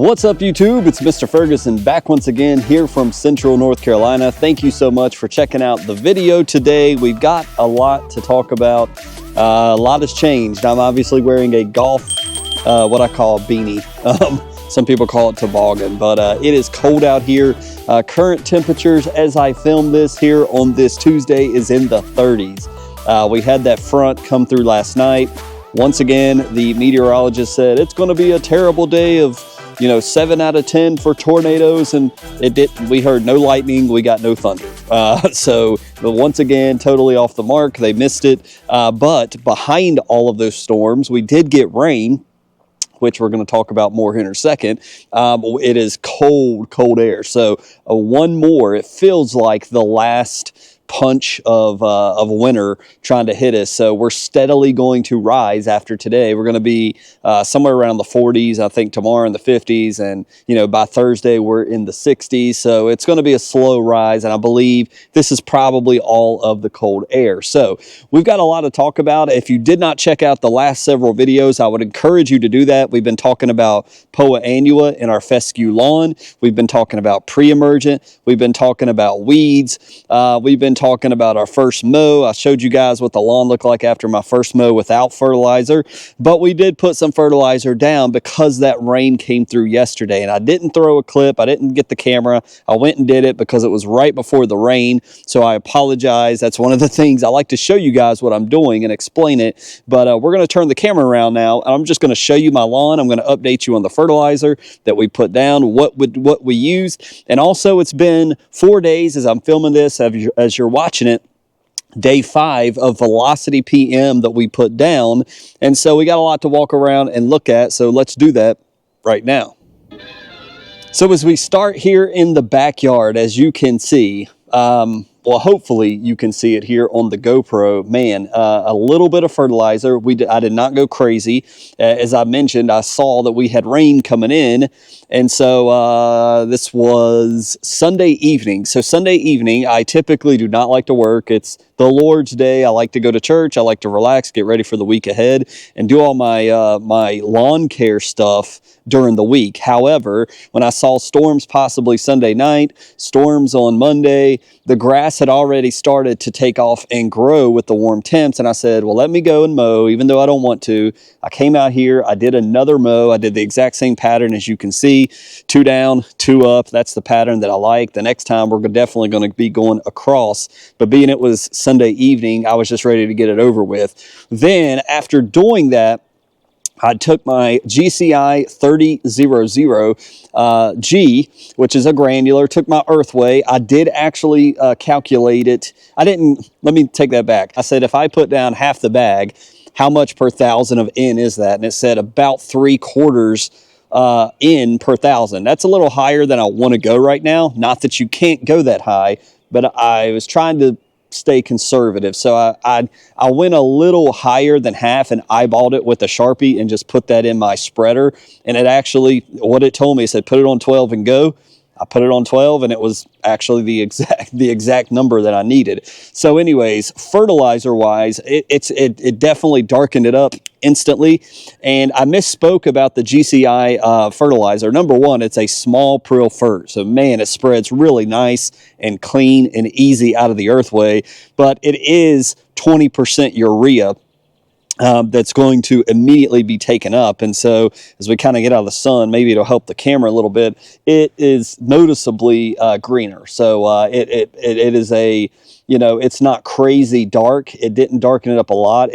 What's up, YouTube? It's Mr. Ferguson back once again here from Central North Carolina. Thank you so much for checking out the video today. We've got a lot to talk about. A lot has changed. I'm obviously wearing a golf, what I call a beanie. Some people call it toboggan, but it is cold out here. Current temperatures as I film this here on this Tuesday is in the 30s. We had that front come through last night. Once again, the meteorologist said it's going to be a terrible day of 7 out of 10 for tornadoes, and it didn't. We heard no lightning, we got no thunder. So once again, totally off the mark. They missed it. But behind all of those storms, we did get rain, which we're going to talk about more here in a second. It is cold air. So one more, it feels like the last punch of winter trying to hit us. So we're steadily going to rise after today. We're going to be somewhere around the 40s, I think tomorrow in the 50s, and by Thursday we're in the 60s. So it's going to be a slow rise, and I believe this is probably all of the cold air. So we've got a lot to talk about. If you did not check out the last several videos, I would encourage you to do that. We've been talking about Poa annua in our fescue lawn. We've been talking about pre-emergent. We've been talking about weeds. We've been talking about our first mow. I showed you guys what the lawn looked like after my first mow without fertilizer, but we did put some fertilizer down because that rain came through yesterday, and I didn't throw a clip. I didn't get the camera. I went and did it because it was right before the rain, so I apologize. That's one of the things I like to show you guys what I'm doing and explain it, but we're going to turn the camera around now, and I'm just going to show you my lawn. I'm going to update you on the fertilizer that we put down, what we used, and also it's been 4 days as I'm filming this, as you're watching it, day 5 of Velocity PM that we put down. And so we got a lot to walk around and look at. So let's do that right now. So as we start here in the backyard, as you can see, well, hopefully you can see it here on the GoPro. Man, a little bit of fertilizer. I did not go crazy. As I mentioned, I saw that we had rain coming in. And so this was Sunday evening. So Sunday evening, I typically do not like to work. It's the Lord's Day. I like to go to church. I like to relax, get ready for the week ahead, and do all my my lawn care stuff during the week. However, when I saw storms possibly Sunday night, storms on Monday, the grass had already started to take off and grow with the warm temps. And I said, well, let me go and mow, even though I don't want to. I came out here, I did another mow. I did the exact same pattern as you can see, 2 down, 2 up. That's the pattern that I like. The next time we're definitely going to be going across, but being it was Sunday evening, I was just ready to get it over with. Then after doing that, I took my GCI 3000 G, which is a granular, took my Earthway. I did actually calculate it. Let me take that back. I said, if I put down half the bag, how much per 1,000 of N is that? And it said about 3/4 N per 1,000. That's a little higher than I want to go right now. Not that you can't go that high, but I was trying to stay conservative. So I went a little higher than half and eyeballed it with a Sharpie and just put that in my spreader. And it actually, what it told me, it said, put it on 12 and go. I put it on 12 and it was actually the exact number that I needed. So anyways, fertilizer wise, it definitely darkened it up instantly. And I misspoke about the GCI fertilizer. Number one, it's a small prill fert. So man, it spreads really nice and clean and easy out of the Earthway, but it is 20% urea. That's going to immediately be taken up. And so as we kind of get out of the sun, maybe it'll help the camera a little bit. It is noticeably greener. So it is a, it's not crazy dark. It didn't darken it up a lot.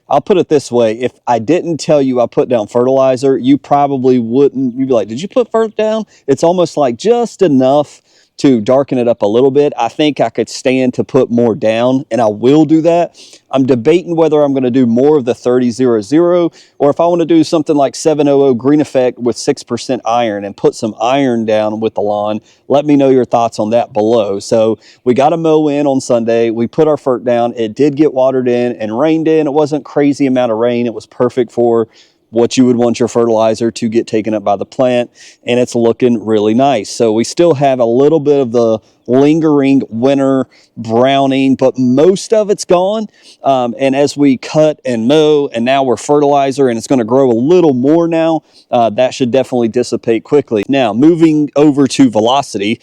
I'll put it this way. If I didn't tell you I put down fertilizer, you probably wouldn't. You'd be like, did you put fert down? It's almost like just enough to darken it up a little bit. I think I could stand to put more down, and I will do that. I'm debating whether I'm going to do more of the 3000 or if I want to do something like 700 Green Effect with 6% iron and put some iron down with the lawn. Let me know your thoughts on that below. So we got a mow in on Sunday. We put our fert down. It did get watered in and rained in. It wasn't crazy amount of rain. It was perfect for what you would want your fertilizer to get taken up by the plant, and it's looking really nice. So we still have a little bit of the lingering winter browning, but most of it's gone. And as we cut and mow, and now we're fertilizer, and it's going to grow a little more now, that should definitely dissipate quickly. Now, moving over to velocity,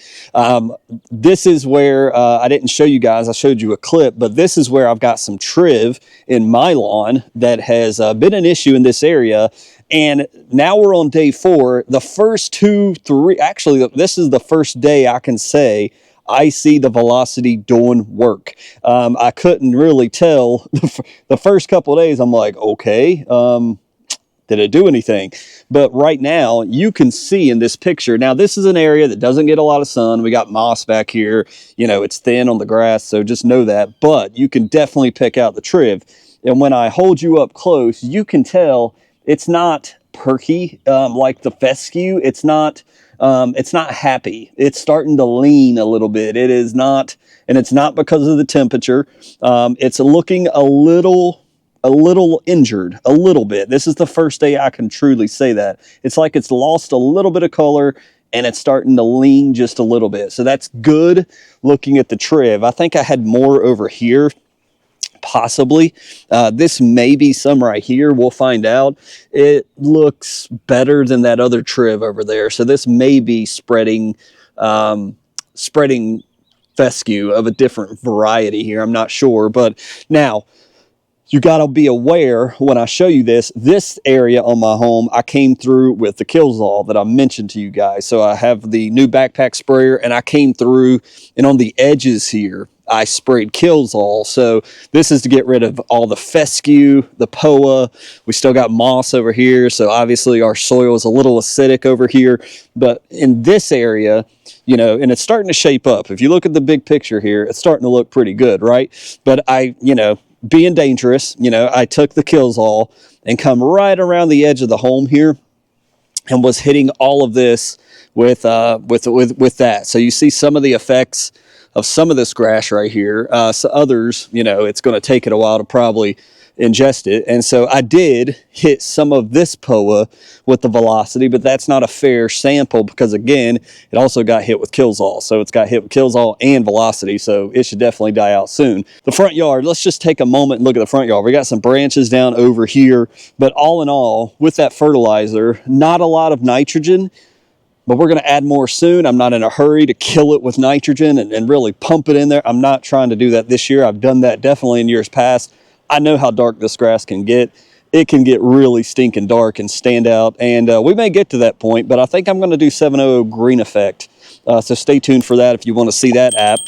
this is where I didn't show you guys. I showed you a clip, but this is where I've got some Triv in my lawn that has been an issue in this area. And now we're on day 4. The first 2, 3, actually, this is the first day I can say I see the velocity doing work. I couldn't really tell the first couple of days. I'm like, okay, did it do anything? But right now, you can see in this picture, now this is an area that doesn't get a lot of sun. We got moss back here. You know, it's thin on the grass, so just know that. But you can definitely pick out the Triv. And when I hold you up close, you can tell it's not perky like the fescue. It's not happy. It's starting to lean a little bit. It is not, and it's not because of the temperature. It's looking a little injured, a little bit. This is the first day I can truly say that. It's like it's lost a little bit of color and it's starting to lean just a little bit. So that's good looking at the Triv. I think I had more over here. Possibly. This may be some right here. We'll find out. It looks better than that other Triv over there. So this may be spreading fescue of a different variety here. I'm not sure. But now, you got to be aware when I show you this area on my home, I came through with the Killzall that I mentioned to you guys. So I have the new backpack sprayer, and I came through, and on the edges here, I sprayed Killzall. So this is to get rid of all the fescue, the POA. We still got moss over here. So obviously our soil is a little acidic over here. But in this area, you know, and it's starting to shape up. If you look at the big picture here, it's starting to look pretty good, right? But being dangerous, I took the Killzall and come right around the edge of the home here and was hitting all of this with that. So you see some of the effects of some of this grass right here. So others, it's going to take it a while to probably ingest it. And so I did hit some of this POA with the velocity, but that's not a fair sample because, again, it also got hit with Killzall. So it's got hit with Killzall and velocity, so it should definitely die out soon. The front yard, let's just take a moment and look at the front yard. We got some branches down over here, but all in all, with that fertilizer, not a lot of nitrogen, but we're going to add more soon. I'm not in a hurry to kill it with nitrogen and really pump it in there. I'm not trying to do that this year. I've done that definitely in years past. I know how dark this grass can get. It can get really stinking dark and stand out, and we may get to that point, but I think I'm going to do 700 green effect. So stay tuned for that if you want to see that app,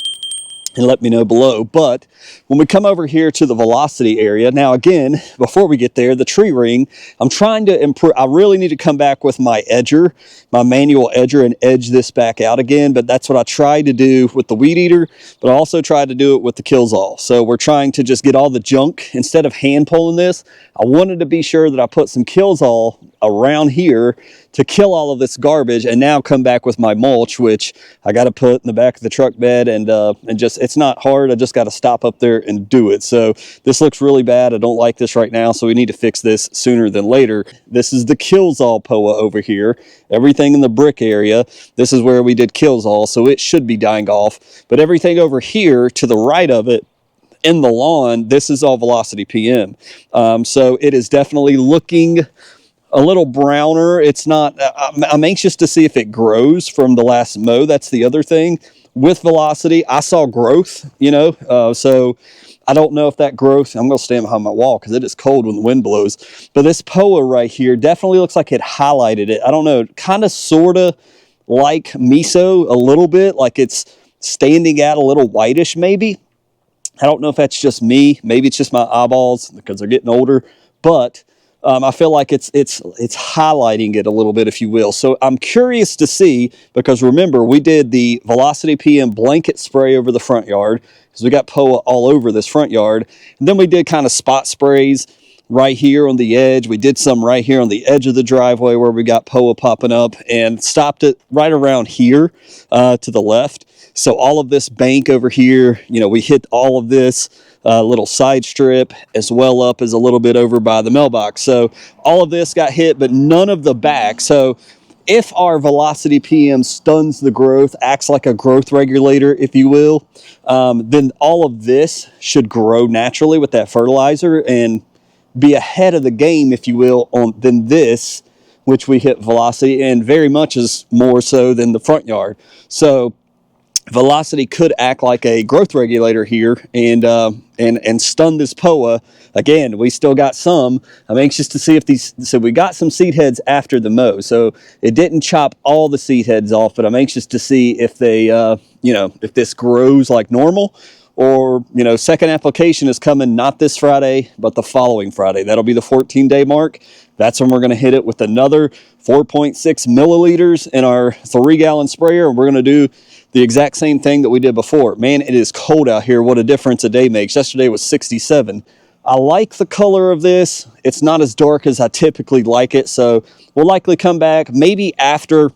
and let me know below. But when we come over here to the velocity area, now again, before we get there, the tree ring, I'm trying to improve. I really need to come back with my edger, my manual edger, and edge this back out again. But that's what I tried to do with the weed eater, but I also tried to do it with the Killzall. So we're trying to just get all the junk. Instead of hand pulling this, I wanted to be sure that I put some Killzall around here to kill all of this garbage, and now come back with my mulch, which I got to put in the back of the truck bed, and just, it's not hard. I just got to stop up there and do it. So this looks really bad. I don't like this right now, so we need to fix this sooner than later. This is the Killzall POA over here. Everything in the brick area, this is where we did Killzall, so it should be dying off. But everything over here to the right of it, in the lawn, this is all Velocity PM. So it is definitely looking a little browner. It's not, I'm anxious to see if it grows from the last mow. That's the other thing. With velocity, I saw growth, so I don't know if that growth, I'm going to stand behind my wall because it is cold when the wind blows. But this POA right here definitely looks like it highlighted it. I don't know, kind of, sort of like miso a little bit, like it's standing out a little whitish maybe. I don't know if that's just me. Maybe it's just my eyeballs because they're getting older. But I feel like it's highlighting it a little bit, if you will. So I'm curious to see, because remember, we did the Velocity PM blanket spray over the front yard because we got POA all over this front yard. And then we did kind of spot sprays right here on the edge. We did some right here on the edge of the driveway where we got POA popping up, and stopped it right around here to the left. So all of this bank over here, we hit all of this little side strip, as well up as a little bit over by the mailbox. So all of this got hit, but none of the back. So if our velocity PM stuns the growth, acts like a growth regulator, if you will, then all of this should grow naturally with that fertilizer and be ahead of the game, if you will, than this, which we hit velocity, and very much is more so than the front yard. So velocity could act like a growth regulator here and stun this POA. Again, we still got some. I'm anxious to see if these, so we got some seed heads after the mow. So it didn't chop all the seed heads off, but I'm anxious to see if they, you know, if this grows like normal, or, you know, second application is coming not this Friday, but the following Friday. That'll be the 14-day mark. That's when we're going to hit it with another 4.6 milliliters in our 3-gallon sprayer. And we're going to do the exact same thing that we did before. Man, it is cold out here. What a difference a day makes. Yesterday was 67. I like the color of this. It's not as dark as I typically like it. So we'll likely come back maybe after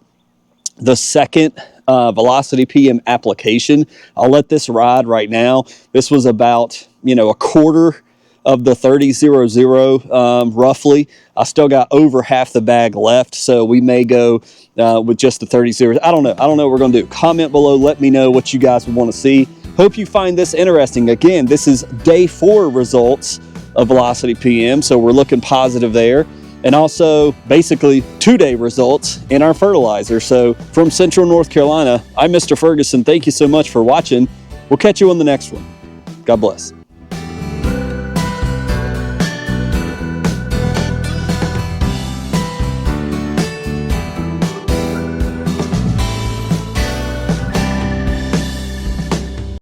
the second velocity PM application. I'll let this ride right now. This was about, you know, a quarter of the 30-00 roughly. I still got over half the bag left, so we may go with just the 30-0. I don't know what we're going to do. Comment below, let me know what you guys would want to see. Hope you find this interesting. Again, this is day 4 results of velocity PM, so we're looking positive there. And also basically 2-day results in our fertilizer. So from Central North Carolina, I'm Mr. Ferguson. Thank you so much for watching. We'll catch you on the next one. God bless.